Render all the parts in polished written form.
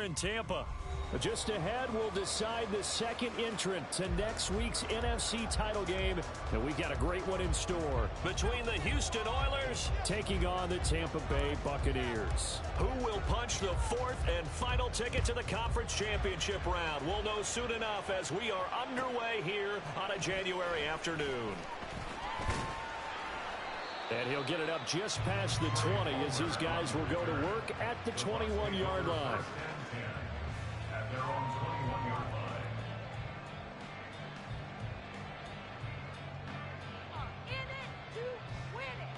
in Tampa. Just ahead, we'll decide the second entrant to next week's NFC title game. And we got a great one in store. Between the Houston Oilers taking on the Tampa Bay Buccaneers. Who will punch the fourth and final ticket to the conference championship round? We'll know soon enough as we are underway here on a January afternoon. And he'll get it up just past the 20 as his guys will go to work at the 21-yard line. At their own 21-yard line. In it to win it.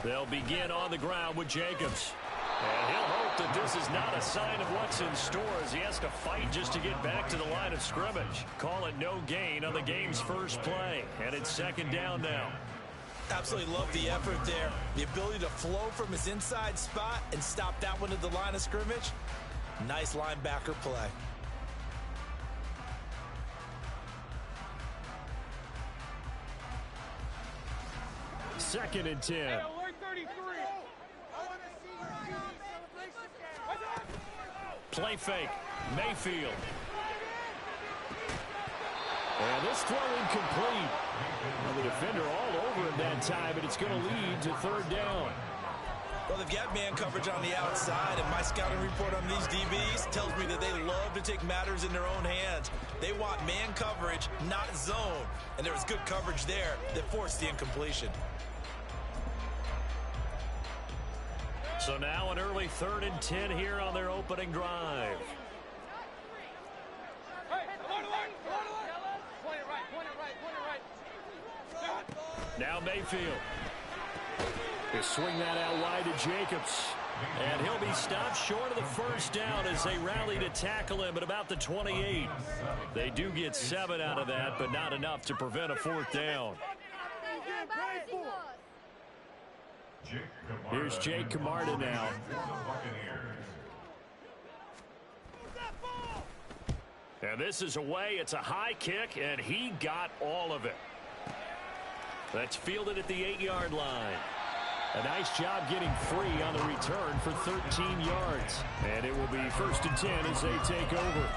They'll begin on the ground with Jacobs. And he'll hope that this is not a sign of what's in store as he has to fight just to get back to the line of scrimmage. Call it no gain on the game's first play. And it's second down now. Absolutely love the effort there. The ability to flow from his inside spot and stop that one at the line of scrimmage. Nice linebacker play. Second and 10. Play fake. Mayfield. And this throw incomplete. Well, the defender all over him that time, but it's going to lead to third down. Well, they've got man coverage on the outside, and my scouting report on these DBs tells me that they love to take matters in their own hands. They want man coverage, not zone. And there was good coverage there that forced the incompletion. So now an early 3rd and 10 here on their opening drive. Now Mayfield. They swing that out wide to Jacobs. And he'll be stopped short of the first down as they rally to tackle him at about the 28. They do get 7 out of that, but not enough to prevent a fourth down. Here's Jake Camarda now. And this is away. It's a high kick, and he got all of it. That's fielded at the 8-yard line. A nice job getting free on the return for 13 yards. And it will be 1st and 10 as they take over.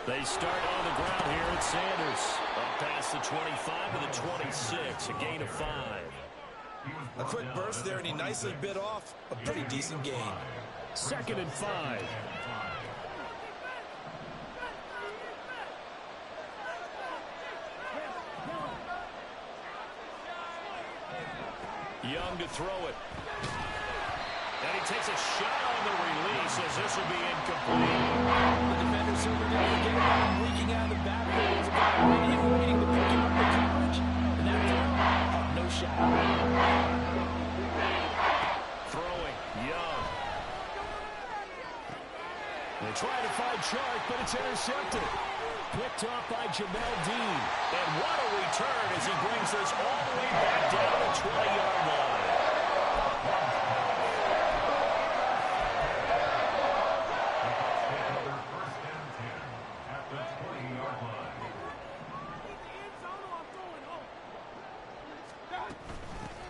They start on the ground here at Sanders. Up past the 25 to the 26, a gain of 5. A quick burst there, and he nicely bit off a pretty decent gain. 2nd and 5. Young to throw it. And he takes a shot on the release as this will be incomplete. The defender zooming in the game and leaking out of the backfield. There's a guy waiting to pick up the coverage. And that throw, no shot. Throwing, Young. They try to find Chark, but it's intercepted. Picked off by Jamel Dean. And what a return as he brings this all the way back down to the 20-yard line.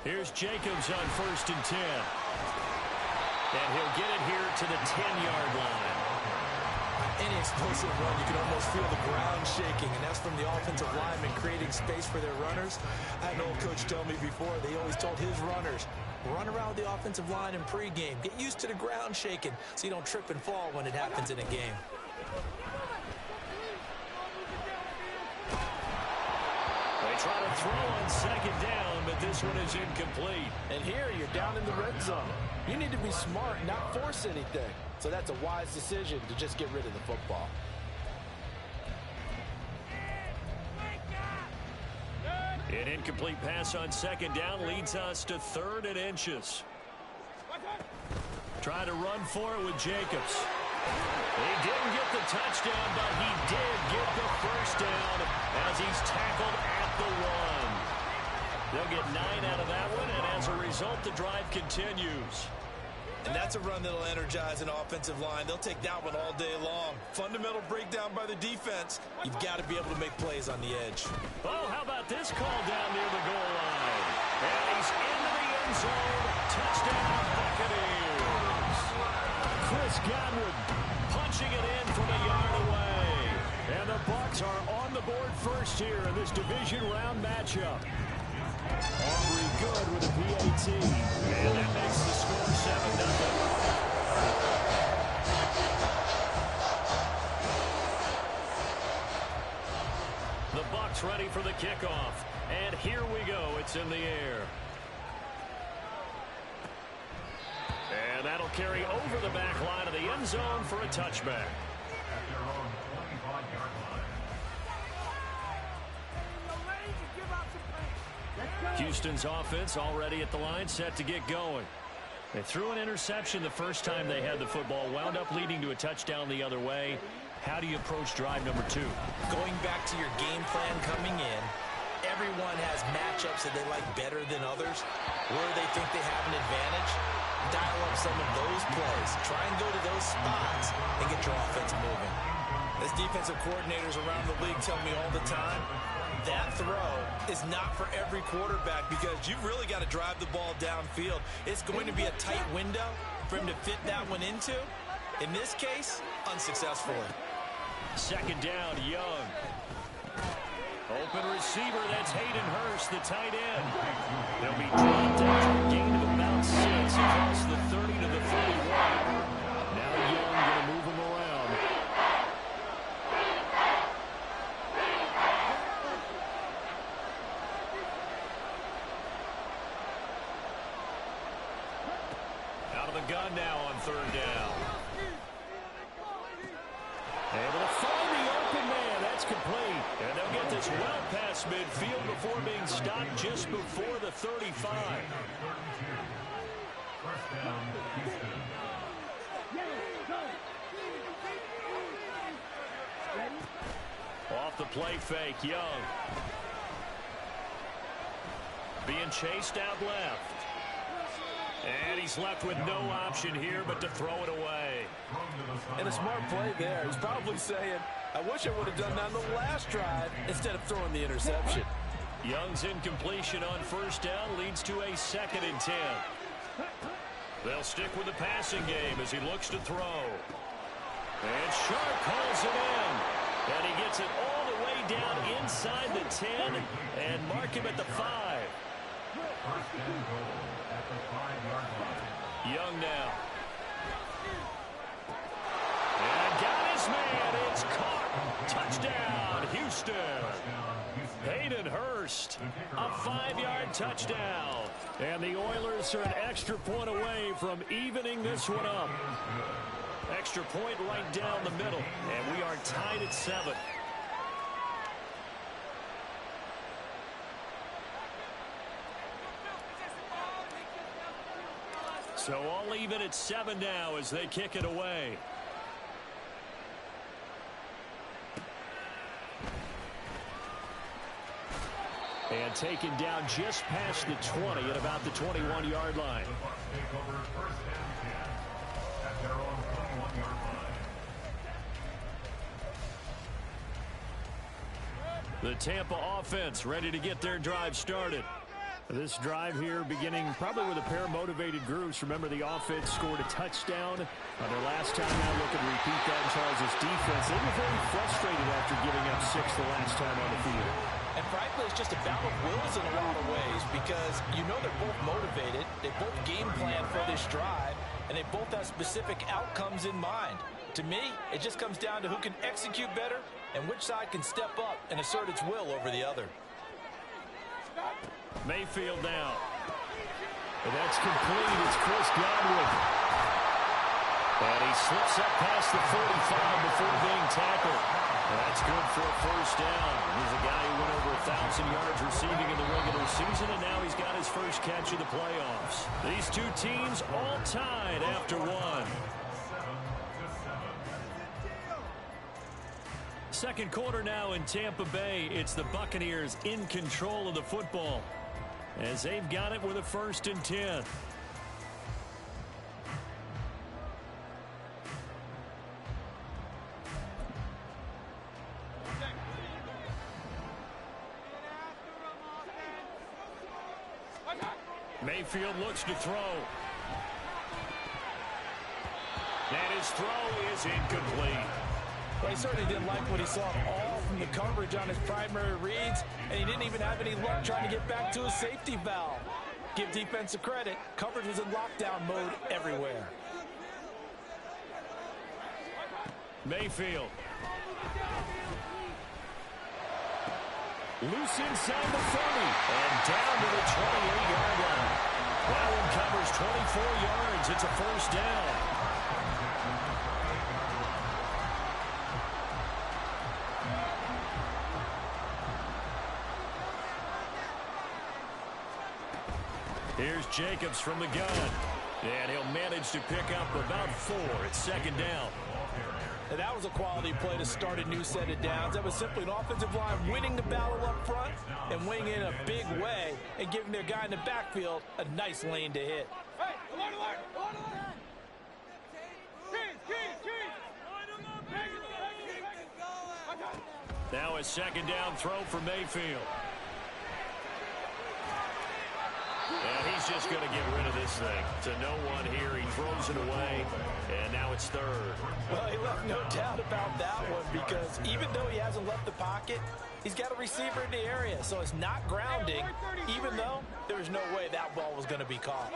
Here's Jacobs on 1st and 10. And he'll get it here to the 10-yard line. Any explosive run, you can almost feel the ground shaking, and that's from the offensive linemen creating space for their runners. I had an old coach tell me before, they always told his runners, run around the offensive line in pregame. Get used to the ground shaking so you don't trip and fall when it happens in a game. They They try to throw on second down, but this one is incomplete. And here you're down in the red zone. You need to be smart and not force anything. So that's a wise decision to just get rid of the football. An incomplete pass on second down leads us to 3rd and inches. Try to run for it with Jacobs. He didn't get the touchdown, but he did get the first down as he's tackled at the 1. They'll get 9 out of that one, and as a result, the drive continues. And that's a run that'll energize an offensive line. They'll take that one all day long. Fundamental breakdown by the defense. You've got to be able to make plays on the edge. Oh, how about this call down near the goal line? And he's into the end zone. Touchdown, Buccaneers. Chris Godwin punching it in from a yard away. And the Bucs are on the board first here in this division round matchup. Aubrey good with a PAT. And that makes the score 7-0. The Bucs ready for the kickoff. And here we go. It's in the air. And that'll carry over the back line of the end zone for a touchback. Houston's offense already at the line, set to get going. They threw an interception the first time they had the football, wound up leading to a touchdown the other way. How do you approach drive number 2? Going back to your game plan coming in, everyone has matchups that they like better than others, where they think they have an advantage. Dial up some of those plays. Try and go to those spots and get your offense moving. As defensive coordinators around the league tell me all the time, that throw is not for every quarterback because you've really got to drive the ball downfield. It's going to be a tight window for him to fit that one into. In this case, unsuccessfully. Second down, Young. Open receiver, that's Hayden Hurst, the tight end. They'll be dropped after a gain of about 6 across the 30 to the 31. Now Young going to move him around. Out of the gun now on 3rd down. Able to find the open man. That's complete. And they'll get this well past midfield before being stopped just before the 35. Off the play fake, Young. Being chased out left. And he's left with no option here but to throw it away. And a smart play there. He's probably saying, I wish I would have done that on the last drive instead of throwing the interception. Young's incompletion on 1st down leads to a 2nd and 10. They'll stick with the passing game as he looks to throw. And Sharp calls it in. And he gets it all the way down inside the 10 and mark him at the 5. Young now. And got his man. It's caught. Touchdown, Houston. Hayden Hurst, a 5-yard touchdown. And the Oilers are an extra point away from evening this one up. Extra point right down the middle. And we are tied at 7. So all even at 7 now as they kick it away. And taken down just past the 20 at about the 21-yard line. The Tampa offense ready to get their drive started. This drive here beginning probably with a pair of motivated groups. Remember, the offense scored a touchdown their last time out. Looking to repeat that in Charles' defense. They were very frustrated after giving up 6 the last time on the field. And frankly, it's just a battle of wills in a lot of ways because you know they're both motivated. They both game plan for this drive, and they both have specific outcomes in mind. To me, it just comes down to who can execute better and which side can step up and assert its will over the other. Mayfield now. And that's complete. It's Chris Godwin. And he slips up past the 45 before being tackled. And that's good for a first down. He's a guy who went over 1,000 yards receiving in the regular season, and now he's got his first catch of the playoffs. These two teams all tied after one. Second quarter now in Tampa Bay. It's the Buccaneers in control of the football as they've got it with a 1st and 10. Mayfield looks to throw. And his throw is incomplete. Well, he certainly didn't like what he saw all from the coverage on his primary reads, and he didn't even have any luck trying to get back to his safety valve. Give defense a credit. Coverage was in lockdown mode everywhere. Mayfield. Loose inside the 30 and down to the 28-yard line. That one covers 24 yards. It's a first down. Here's Jacobs from the gun. And he'll manage to pick up about 4. It's 2nd down. And that was a quality play to start a new set of downs. That was simply an offensive line winning the battle up front and winning in a big way and giving their guy in the backfield a nice lane to hit. Hey, alert! Now a 2nd down throw for Mayfield. And he's just going to get rid of this thing. To no one here. He throws it away. And now it's 3rd. Well, he left no doubt about that one because even though he hasn't left the pocket, he's got a receiver in the area. So it's not grounding, even though there was no way that ball was going to be caught.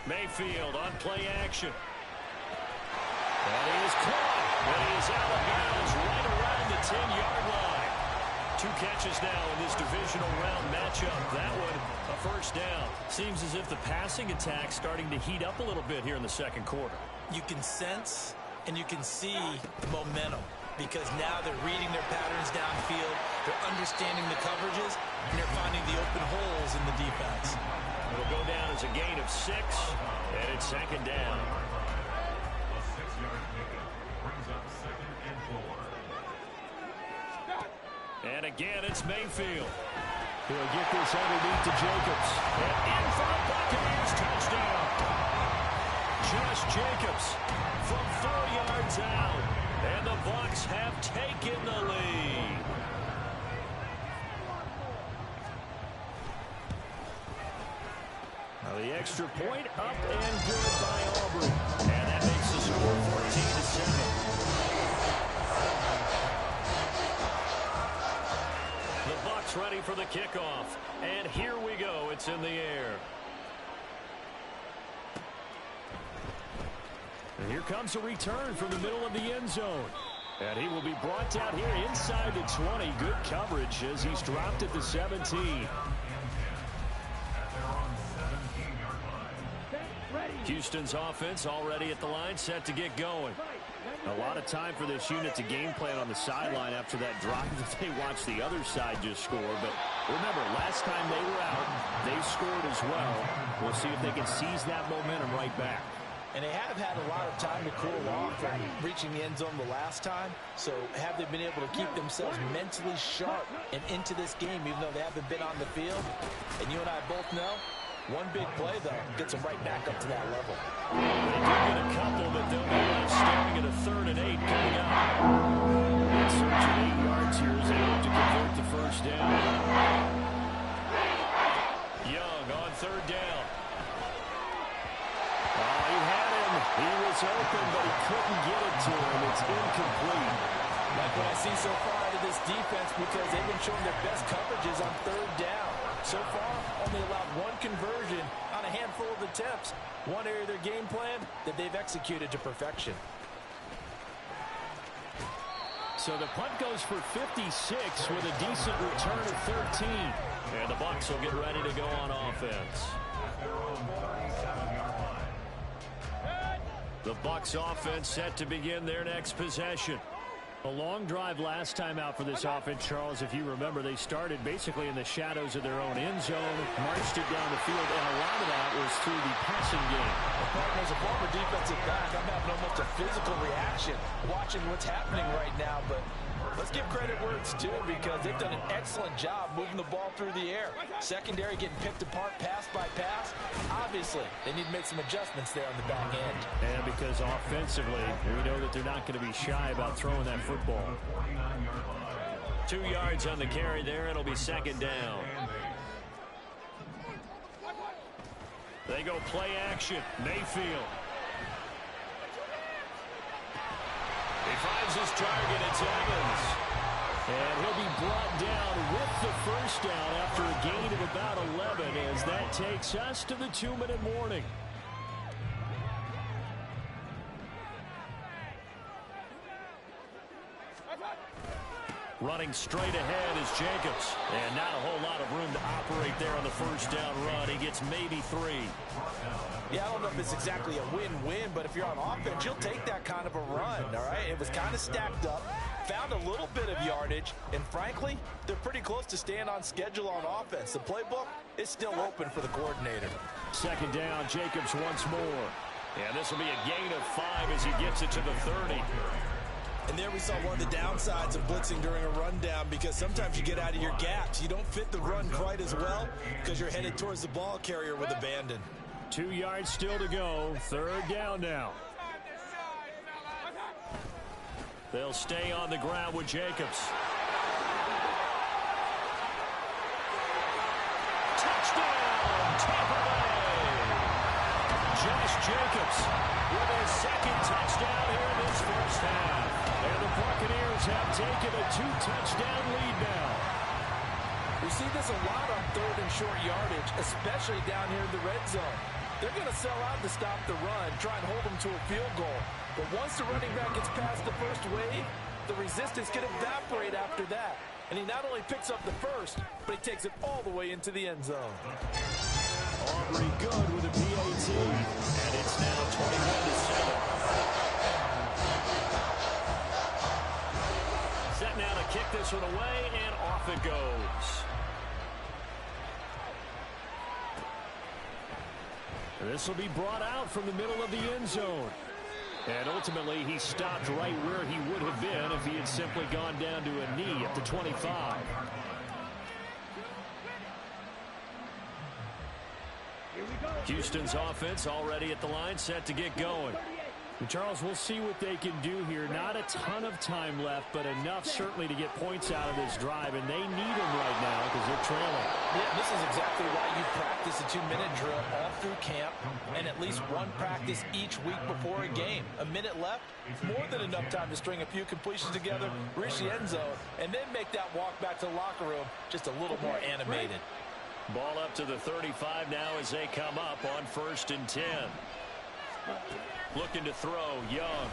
Mayfield on play action. And he is caught. And he is out of bounds right around the 10-yard line. 2 catches now in this divisional round matchup. That one, a first down. Seems as if the passing attack's starting to heat up a little bit here in the second quarter. You can sense and you can see momentum because now they're reading their patterns downfield, they're understanding the coverages, and they're finding the open holes in the defense. It'll go down as a gain of 6, and it's 2nd down. And again, it's Mayfield. He'll get this underneath to Jacobs. And in for the Buccaneers touchdown. Josh Jacobs from 4 yards out. And the Bucs have taken the lead. Now the extra point up and good by Auburn. And that makes the score 14-7. Ready for the kickoff. And here we go. It's in the air. And here comes a return from the middle of the end zone. And he will be brought down here inside the 20. Good coverage as he's dropped at the 17. Houston's offense already at the line, set to get going. A lot of time for this unit to game plan on the sideline after that drive that they watched the other side just score. But remember, last time they were out, they scored as well. We'll see if they can seize that momentum right back. And they have had a lot of time to cool off from reaching the end zone the last time. So have they been able to keep themselves mentally sharp and into this game, even though they haven't been on the field? And you and I both know, one big play, though, gets them right back up to that level. They do get a couple, but they'll be left staring at a 3rd and 8 coming up. In search of 8 yards here as they hope to convert the first down. Young on 3rd down. Oh, he had him. He was open, but he couldn't get it to him. It's incomplete. Like what I see so far out of this defense because they've been showing their best coverages on 3rd down. So far, only allowed 1 conversion on a handful of attempts. One area of their game plan that they've executed to perfection. So the punt goes for 56 with a decent return of 13. And the Bucs will get ready to go on offense. The Bucs offense set to begin their next possession. A long drive last time out for this offense, Charles. If you remember, they started basically in the shadows of their own end zone, marched it down the field, and a lot of that was through the passing game. As a former defensive back, I'm having almost a physical reaction watching what's happening right now, but let's give credit where it's due because they've done an excellent job moving the ball through the air. Secondary getting picked apart pass by pass. Obviously, they need to make some adjustments there on the back end. And because offensively, we know that they're not going to be shy about throwing that football. 2 yards on the carry there. It'll be second down. They go play action. Mayfield. He finds his target. It's Evans. And he'll be brought down with the first down after a gain of about 11 as that takes us to the 2-minute warning. Running straight ahead is Jacobs. And not a whole lot of room to operate there on the first down run. He gets maybe 3. Yeah, I don't know if it's exactly a win-win, but if you're on offense, you'll take that kind of a run, all right? It was kind of stacked up, found a little bit of yardage, and frankly, they're pretty close to staying on schedule on offense. The playbook is still open for the coordinator. Second down, Jacobs once more. And this will be a gain of 5 as he gets it to the 30. And there we saw one of the downsides of blitzing during a rundown because sometimes you get out of your gaps. You don't fit the run quite as well because you're headed towards the ball carrier with abandon. 2 yards still to go. Third down now. They'll stay on the ground with Jacobs. Touchdown, Tampa Bay! Josh Jacobs with his second touchdown here in this first half. And the Buccaneers have taken a 2-touchdown lead now. We see this a lot on third and short yardage, especially down here in the red zone. They're going to sell out to stop the run, try and hold them to a field goal. But once the running back gets past the first wave, the resistance can evaporate after that. And he not only picks up the first, but he takes it all the way into the end zone. Aubrey good with a PAT. And it's now 21-7. Set now to kick this one away, and off it goes. This will be brought out from the middle of the end zone. And ultimately, he stopped right where he would have been if he had simply gone down to a knee at the 25. Houston's offense already at the line, set to get going. Charles, we'll see what they can do here. Not a ton of time left, but enough certainly to get points out of this drive, and they need them right now because they're trailing. Yeah, this is exactly why you practice a 2-minute drill all through camp and at least one practice each week before a game. A minute left, more than enough time to string a few completions together, reach the end zone, and then make that walk back to the locker room just a little more animated. Ball up to the 35 now as they come up on 1st and 10. Looking to throw, Young.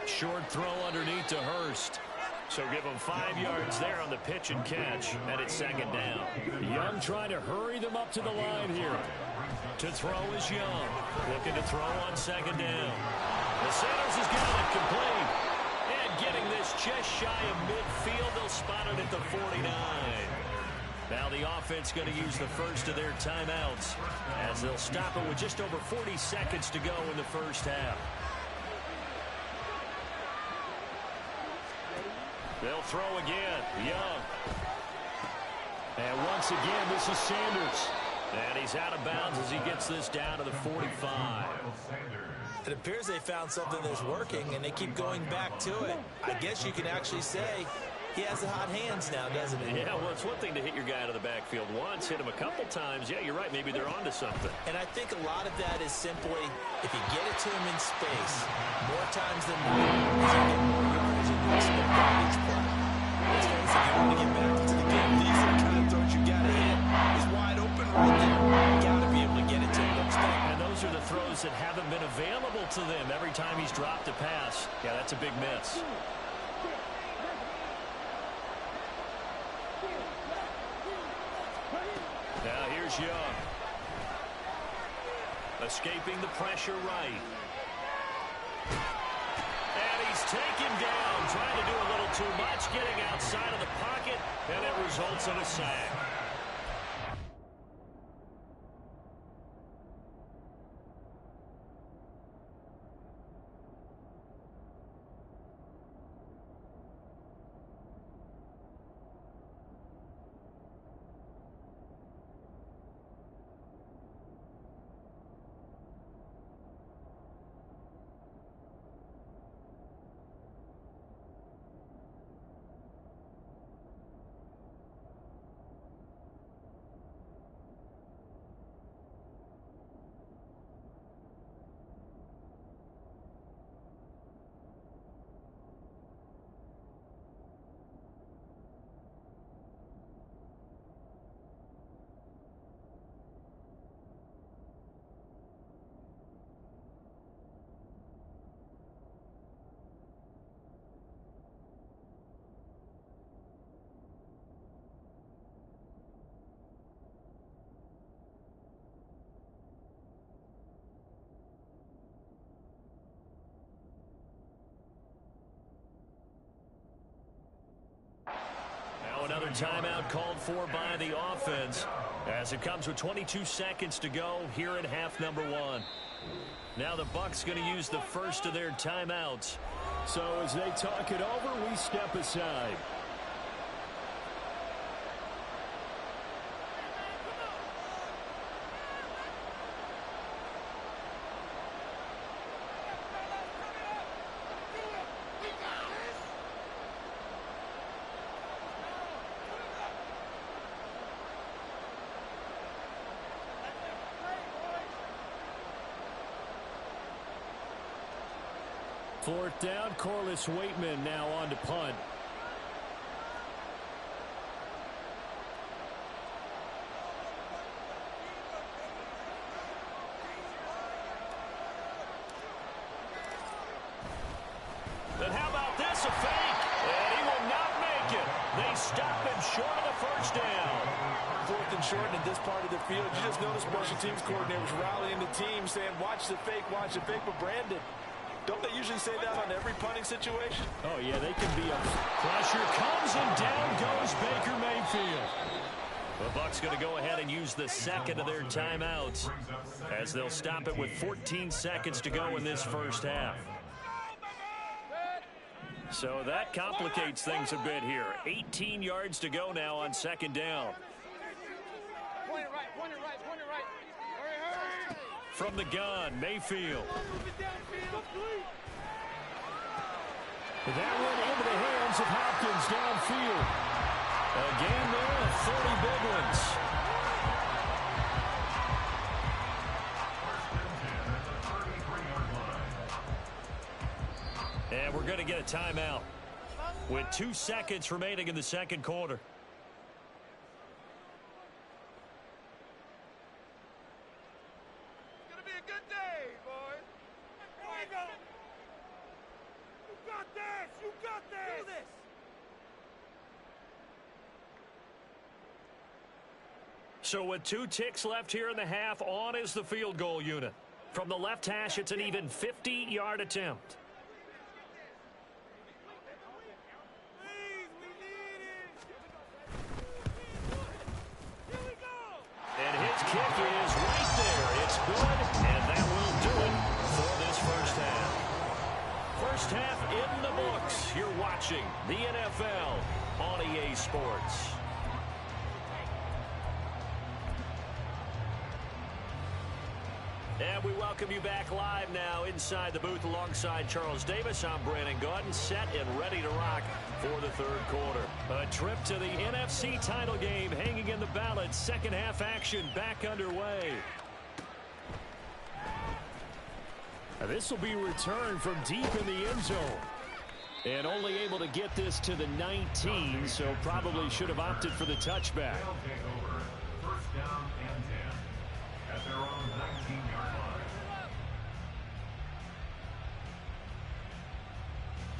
Short throw underneath to Hurst. So give him 5 yards there on the pitch and catch, and it's second down. Young trying to hurry them up to the line here. To throw is Young. Looking to throw on second down. The Sanders has got it complete. And getting this just shy of midfield, they'll spot it at the 49. Now the offense going to use the first of their timeouts as they'll stop it with just over 40 seconds to go in the first half. They'll throw again. Young. And once again, this is Sanders. And he's out of bounds as he gets this down to the 45. It appears they found something that's working, and they keep going back to it. I guess you can actually say he has the hot hands now, doesn't he? Yeah, well, it's one thing to hit your guy out of the backfield once, hit him a couple times. Yeah, you're right. Maybe they're onto something. And I think a lot of that is simply if you get it to him in space, more times than not, he's going to get more yardage than you expect on each play. Let's face it, if you want to get back into the game, these are the kind of throws you got to hit. He's wide open right there. You got to be able to get it to him. And those are the throws that haven't been available to them every time he's dropped a pass. Yeah, that's a big miss. Now here's Young. Escaping the pressure right. And he's taken down, trying to do a little too much, getting outside of the pocket, and it results in a sack. Another timeout called for by the offense as it comes with 22 seconds to go here in half number one. Now the Bucs going to use the first of their timeouts. So as they talk it over, we step aside. Fourth down, Corliss Waitman now on to punt. And how about this, a fake? And he will not make it. They stop him short of the first down. Fourth and short in this part of the field. You just noticed special teams coordinators rallying the team saying, watch the fake, but Brandon, don't they usually say that on every punting situation? Oh, yeah, they can be a... Pressure comes and down goes Baker Mayfield. The Bucs going to go ahead and use the second of their timeouts as they'll stop it with 14 seconds to go in this first half. So that complicates things a bit here. 18 yards to go now on second down. Point it right, point it right, point it right. Hurry, hurry. From the gun, Mayfield. That went into the hands of Hopkins downfield. A game there of 30 big ones. And we're going to get a timeout with 2 seconds remaining in the second quarter. It's going to be a good day, boys. There you go. You got this. You got this. Do this. So with 2 ticks left here in the half, on is the field goal unit. From the left hash, it's an even 50-yard attempt. And his kick is right there. It's good, and that will do it for this first half. First half in the books. You're watching the NFL on EA Sports. And we welcome you back live now inside the booth alongside Charles Davis. I'm Brandon Gaudin, set and ready to rock for the third quarter. A trip to the NFC title game hanging in the balance. Second half action back underway. Now, this will be returned from deep in the end zone. And only able to get this to the 19, so probably should have opted for the touchback. First down and 10 at their own 19-yard line.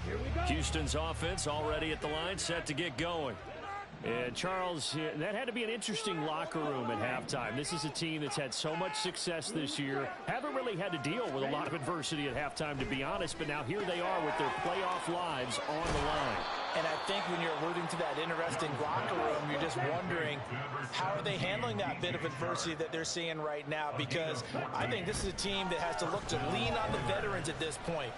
Here we go. Houston's offense already at the line, set to get going. And Charles, that had to be an interesting locker room at halftime. This is a team that's had so much success this year. Haven't really had to deal with a lot of adversity at halftime, to be honest. But now here they are with their playoff lives on the line. And I think when you're alluding to that interesting locker room, you're just wondering how are they handling that bit of adversity that they're seeing right now? Because I think this is a team that has to look to lean on the veterans at this point.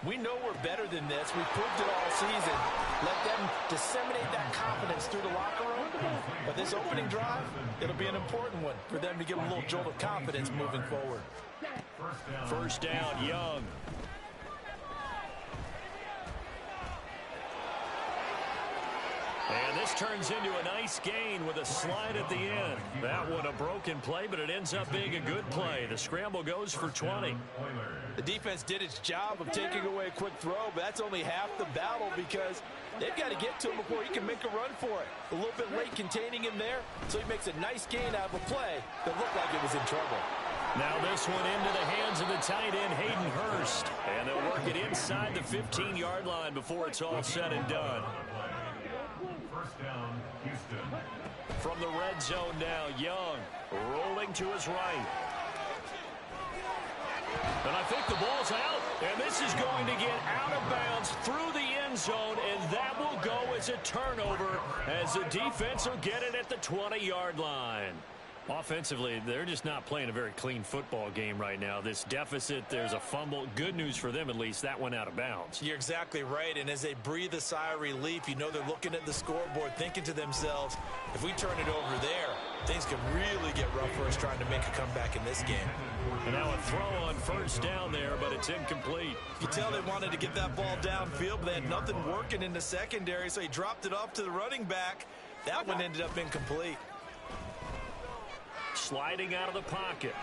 We know we're better than this. We proved it all season. Let them disseminate that confidence through the locker room. But this opening drive, it'll be an important one for them to give them a little jolt of confidence moving forward. First down, Young. And this turns into a nice gain with a slide at the end. That one a broken play, but it ends up being a good play. The scramble goes for 20. The defense did its job of taking away a quick throw, but that's only half the battle because they've got to get to him before he can make a run for it. A little bit late containing him there, so he makes a nice gain out of a play that looked like it was in trouble. Now this one into the hands of the tight end, Hayden Hurst. And they'll work it inside the 15-yard line before it's all said and done. First down, Houston. From the red zone now, Young rolling to his right. And I think the ball's out. And this is going to get out of bounds through the end zone, and that will go as a turnover as the defense will get it at the 20-yard line. Offensively, they're just not playing a very clean football game right now. This deficit, there's a fumble. Good news for them, at least. That went out of bounds. You're exactly right, and as they breathe a sigh of relief, you know they're looking at the scoreboard thinking to themselves, if we turn it over there, things could really get rough for us trying to make a comeback in this game. And now a throw on first down there, but it's incomplete. You can tell they wanted to get that ball downfield, but they had nothing working in the secondary, so he dropped it off to the running back. That one ended up incomplete. Sliding out of the pocket.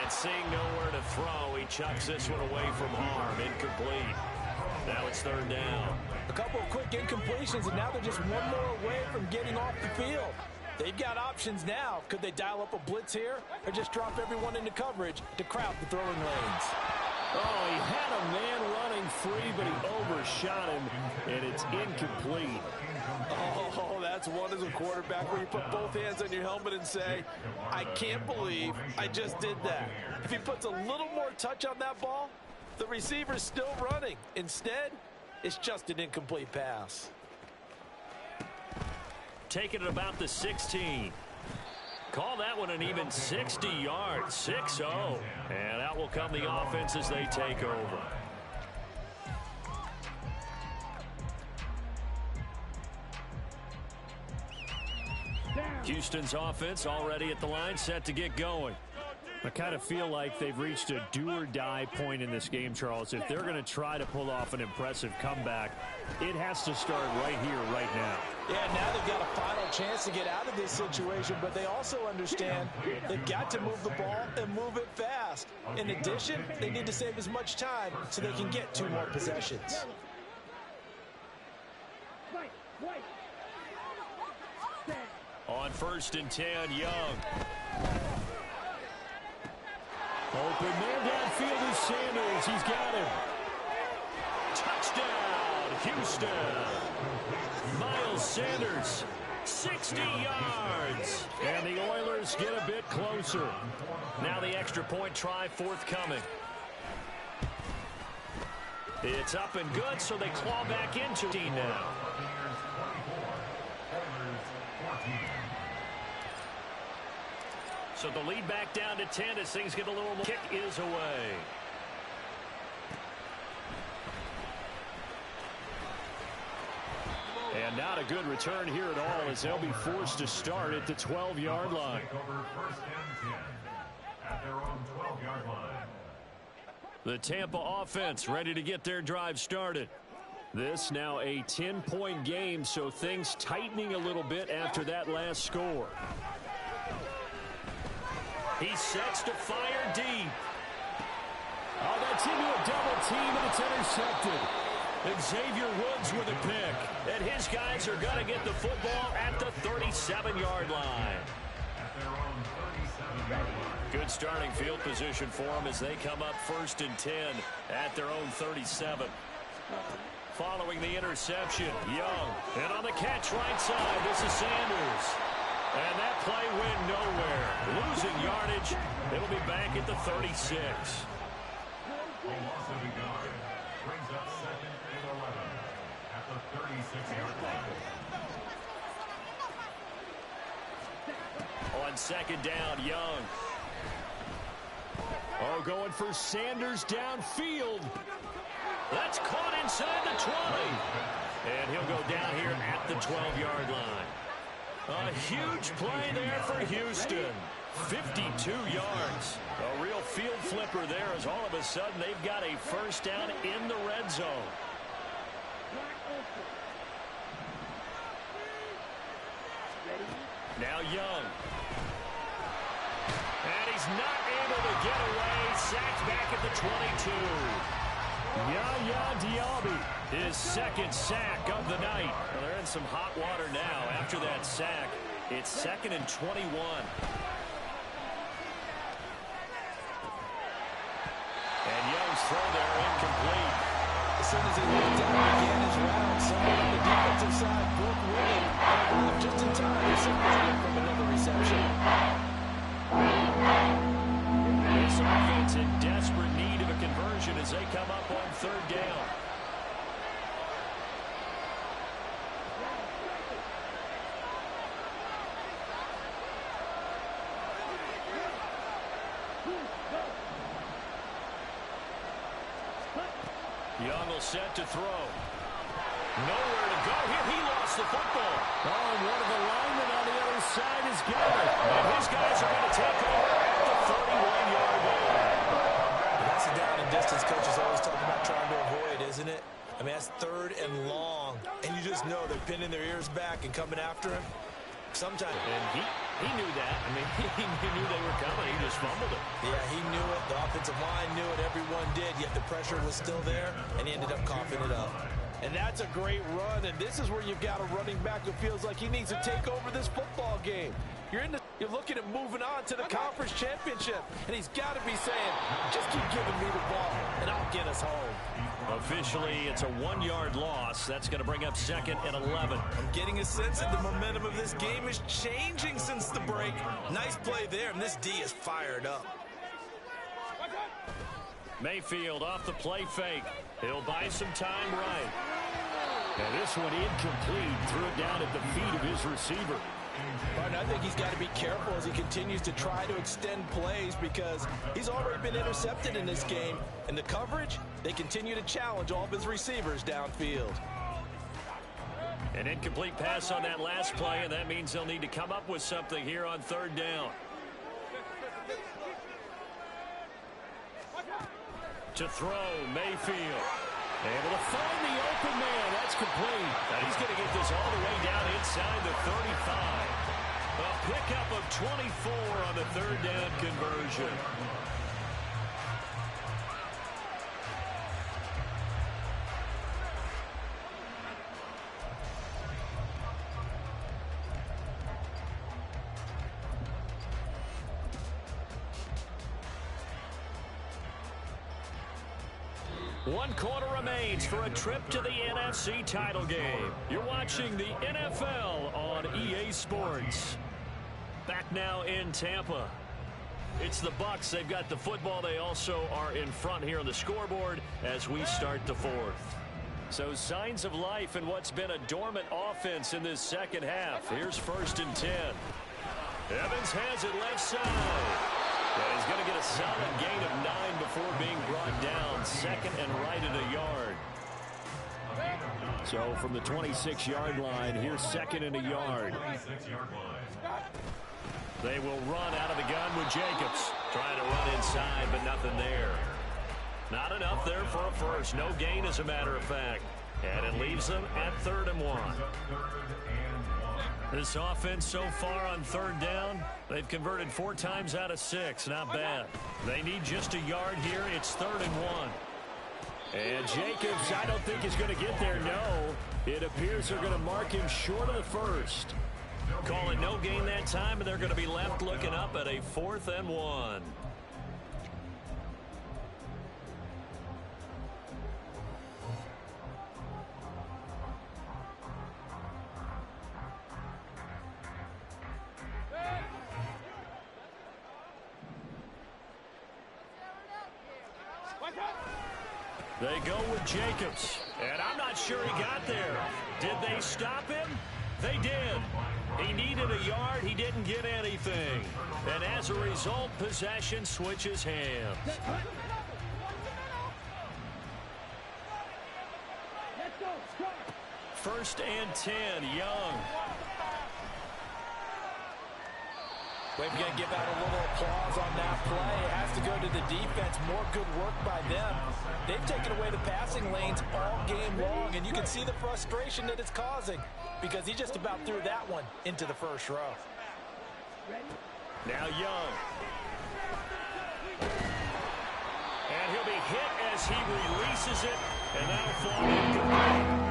And seeing nowhere to throw, he chucks this one away from harm. Incomplete. Now it's third down. A couple of quick incompletions, and now they're just one more away from getting off the field. They've got options now. Could they dial up a blitz here or just drop everyone into coverage to crowd the throwing lanes? Oh, he had a man running free, but he overshot him, and it's incomplete. Oh, that's one as a quarterback where you put both hands on your helmet and say, I can't believe I just did that. If he puts a little more touch on that ball, the receiver's still running. Instead, it's just an incomplete pass. Taking it about the 16. Call that one an even 60 yards, 6-0. And out will come the offense as they take over. Houston's offense already at the line, set to get going. I kind of feel like they've reached a do-or-die point in this game, Charles. If they're going to try to pull off an impressive comeback, it has to start right here, right now. Yeah, now they've got a final chance to get out of this situation, but they also understand they've got to move the ball and move it fast. In addition, they need to save as much time so they can get 2 more possessions. On first and 10, Young. Open man downfield is Sanders. He's got him. Touchdown, Houston. Miles Sanders, 60 yards. And the Oilers get a bit closer. Now the extra point try forthcoming. It's up and good, so they claw back into it now. So the lead back down to 10 as things get a little more. Kick is away. And not a good return here at all as they'll be forced to start at the 12-yard line. First and 10 at their own 12-yard line. The Tampa offense ready to get their drive started. This now a 10-point game, so things tightening a little bit after that last score. He sets to fire deep. Oh, that's into a double team, and it's intercepted. And Xavier Woods with a pick. And his guys are going to get the football at the 37-yard line. At their own 37-yard line. Good starting field position for them as they come up first and 10 at their own 37. Following the interception, Young. And on the catch right side, this is Sanders. And that play went nowhere. Losing yardage. It'll be back at the 36. A loss of a yard brings up 2nd and 11 at the 36-yard line. On 2nd down, Young. Oh, going for Sanders downfield. That's caught inside the 20. And he'll go down here at the 12-yard line. A huge play there for Houston. 52 yards. A real field flipper there as all of a sudden they've got a first down in the red zone. Now Young. And he's not able to get away. Sacked back at the 22. Yaya Diaby, his 2nd sack of the night. Well, they're in some hot water now after that sack. It's 2nd and 21. And Young's throw there incomplete. As soon as he looked down and began his round, someone on the defensive side broke winning. Just in time, he separated from another reception. This offense in desperate need of a conversion as they come up on 3rd down. Young will set to throw. Nowhere to go here. He lost the football. Oh, and one of the linemen on the other side has got it. And his guys are going to take over at the 31-yard line. That's a down and distance coaches always talk about trying to avoid, isn't it? I mean, that's 3rd and long. And you just know they're pinning their ears back and coming after him. Sometimes. And he knew that. I mean, he knew they were coming. He just fumbled it. Yeah, he knew it. The offensive line knew it. Everyone did. Yet the pressure was still there, and he ended up coughing it up. And that's a great run, and this is where you've got a running back who feels like he needs to take over this football game. You're looking at moving on to the conference championship, and he's got to be saying, just keep giving me the ball, and I'll get us home. Officially, it's a 1-yard loss. That's going to bring up 2nd and 11. I'm getting a sense that the momentum of this game is changing since the break. Nice play there, and this D is fired up. Mayfield off the play fake. He'll buy some time right. And this one incomplete. Threw it down at the feet of his receiver. Martin, I think he's got to be careful as he continues to try to extend plays because he's already been intercepted in this game. And the coverage, they continue to challenge all of his receivers downfield. An incomplete pass on that last play, and that means they'll need to come up with something here on 3rd down. To throw, Mayfield. Able to find the open man. That's complete. And he's going to get this all the way down inside the 35. A pickup of 24 on the 3rd down conversion. One quarter remains for a trip to the NFC title game. You're watching the NFL on EA Sports. Back now in Tampa. It's the Bucs. They've got the football. They also are in front here on the scoreboard as we start the 4th. So signs of life in what's been a dormant offense in this 2nd half. Here's 1st and 10. Evans has it left side. And he's going to get a solid gain of 9 before being brought down. 2nd and right at a yard. So from the 26-yard line, here's 2nd and a yard. They will run out of the gun with Jacobs. Trying to run inside, but nothing there. Not enough there for a first. No gain, as a matter of fact. And it leaves them at 3rd and 1. This offense so far on 3rd down, they've converted 4 times out of 6. Not bad. They need just a yard here. It's 3rd and 1. And Jacobs, I don't think is going to get there. No. It appears they're going to mark him short of the first. Call it no gain that time, and they're going to be left looking up at a 4th and 1. They go with Jacobs, and I'm not sure he got there. Did they stop him? They did. He needed a yard. He didn't get anything. And as a result, possession switches hands. First and 10, Young. We're going to give out a little applause on that play. It has to go to the defense. More good work by them. They've taken away the passing lanes all game long, and you can see the frustration that it's causing because he just about threw that one into the first row. Now Young. And he'll be hit as he releases it, and that'll fall incomplete.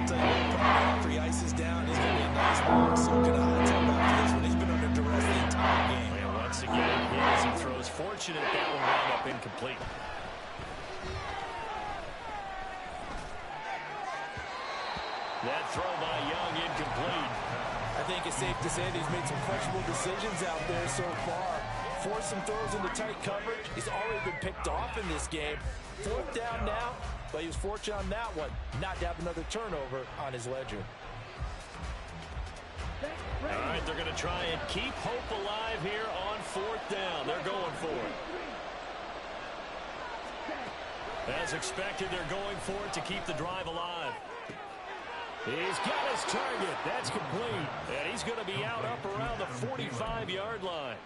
Tell you what, probably after he ices down, he's going to be a nice long soaking hot tub after this one. He's been under duress the entire game. And once again, hit as he throws. Fortunate that will wind up incomplete. That throw by Young incomplete. I think it's safe to say that he's made some questionable decisions out there so far. Forced some throws into tight coverage. He's already been picked off in this game. Fourth down now, but he was fortunate on that one not to have another turnover on his ledger. All right, they're going to try and keep hope alive here on fourth down. They're going for it. As expected, they're going for it to keep the drive alive. He's got his target. That's complete. And he's going to be out up around the 45-yard line.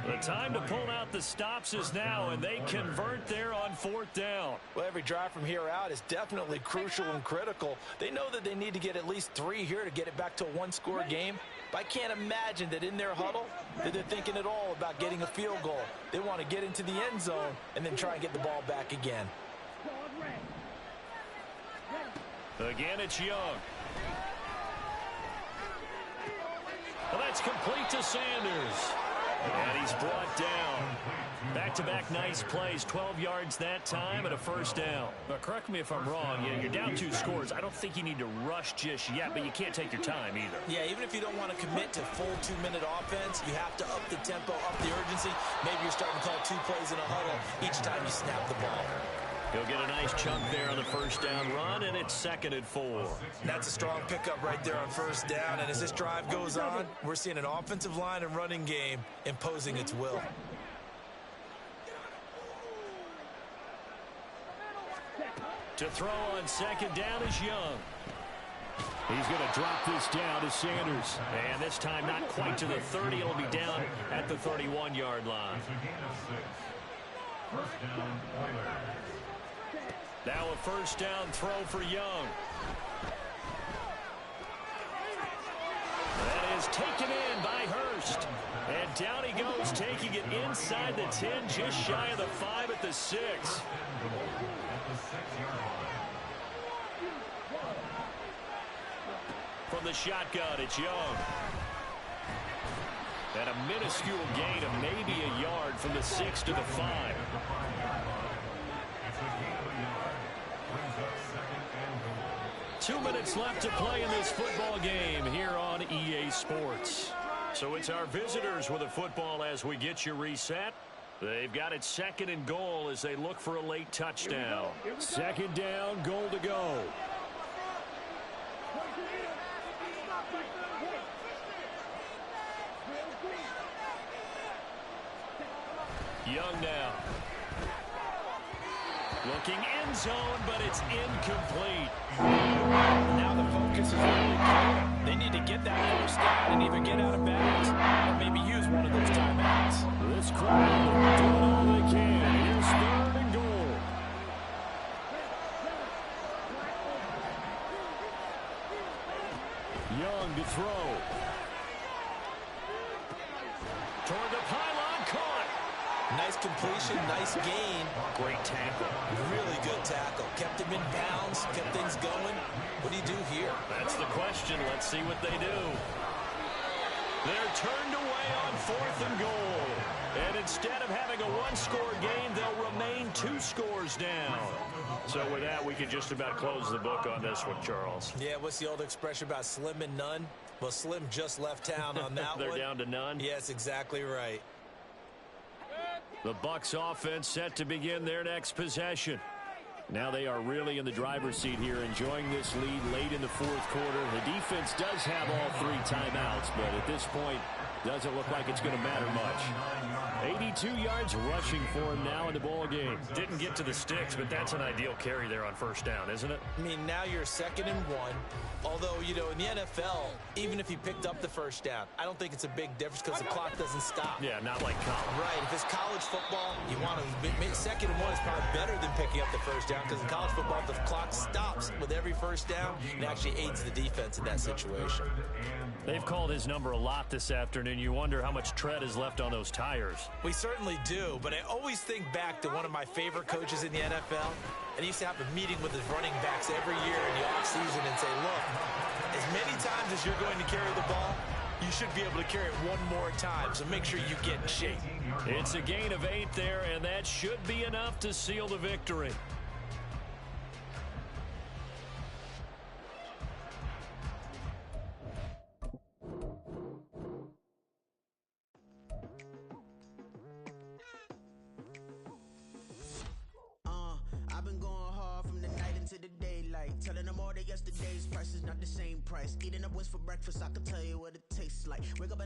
The time to pull out the stops is now, and they convert there on fourth down. Well, every drive from here out is definitely crucial and critical. They know that they need to get at least 3 here to get it back to a one-score game. But I can't imagine that in their huddle that they're thinking at all about getting a field goal. They want to get into the end zone and then try and get the ball back again. Again, it's Young. Well, that's complete to Sanders. And he's brought down. Back-to-back nice plays, 12 yards that time and a first down. But correct me if I'm wrong, you're down 2 scores. I don't think you need to rush just yet, but you can't take your time either. Yeah, even if you don't want to commit to full 2-minute offense, you have to up the tempo, up the urgency. Maybe you're starting to call 2 plays in a huddle each time you snap the ball. He'll get a nice chunk there on the first down run, and it's 2nd and 4. That's a strong pickup right there on first down, and as this drive goes on, we're seeing an offensive line and running game imposing its will. To throw on 2nd down is Young. He's going to drop this down to Sanders. And this time not quite to the 30. It'll be down at the 31-yard line. First down, Oilers. Now a first down throw for Young. That is taken in by Hurst. And down he goes, taking it inside the 10, just shy of the 5 at the 6. From the shotgun, it's Young. And a minuscule gain of maybe a yard from the 6 to the 5. 2 minutes left to play in this football game here on EA Sports. So it's our visitors with a football as we get you reset. They've got it 2nd and goal as they look for a late touchdown. 2nd down, goal to go. Young now. Looking end zone, but it's incomplete. Now the focus is really clear. They need to get that first down and either get out of bounds or maybe use one of those timeouts. This crowd doing all they can. Here's 3rd and goal. Young to throw. Toward the pylon, caught. Nice completion, nice gain. Great tackle. Really good tackle. Kept him in bounds, kept things going. What do you do here? That's the question. Let's see what they do. They're turned away on 4th and goal. And instead of having a 1-score game, they'll remain 2 scores down. So with that, we can just about close the book on this one, Charles. Yeah, what's the old expression about slim and none? Well, Slim just left town on that They're one. down to none? Yes, exactly right. The Bucs offense set to begin their next possession. Now they are really in the driver's seat here, enjoying this lead late in the fourth quarter. The defense does have all 3 timeouts, but at this point, doesn't look like it's going to matter much. 82 yards rushing for him now in the ball game. Didn't get to the sticks, but that's an ideal carry there on first down, isn't it? I mean, now you're 2nd and 1. Although, you know, in the NFL, even if he picked up the first down, I don't think it's a big difference because the clock doesn't stop. Yeah, not like college. Right. If it's college football, you want to 2nd and 1 is probably better than picking up the first down because in college football, the clock stops with every first down and actually aids the defense in that situation. They've called his number a lot this afternoon. You wonder how much tread is left on those tires. We certainly do, but I always think back to one of my favorite coaches in the NFL, and he used to have a meeting with his running backs every year in the offseason and say, look, as many times as you're going to carry the ball, you should be able to carry it one more time, so make sure you get in shape. It's a gain of 8 there, and that should be enough to seal the victory. I've been going hard from the night into the daylight, telling them all that yesterday's price is not the same price. Eating up wings for breakfast, I can tell you what it tastes like. Wake up